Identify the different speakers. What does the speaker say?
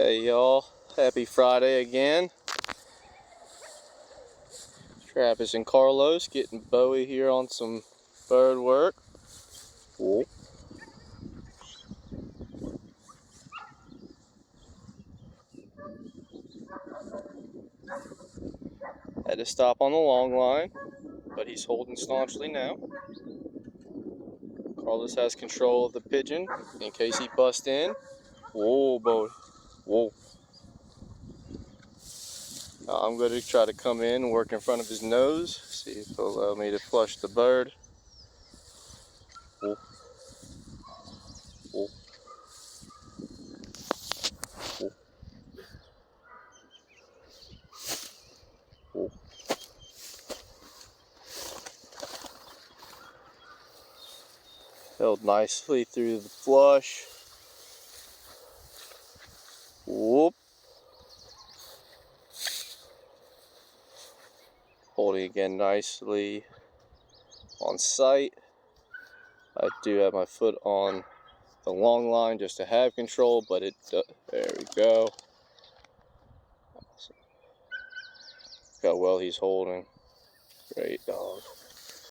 Speaker 1: Hey y'all, happy Friday again. Travis and Carlos getting Bowie here on some bird work. Whoa. Had to stop on the long line, but he's holding staunchly now. Carlos has control of the pigeon in case he busts in. Whoa, Bowie. Whoa. Now I'm going to try to come in and work in front of his nose, see if he'll allow me to flush the bird. Whoa. Whoa. Whoa. Whoa. Held nicely through the flush. Whoop. Holding again nicely on sight. I do have my foot on the long line just to have control, but there we go. Awesome. Look how well he's holding. Great dog.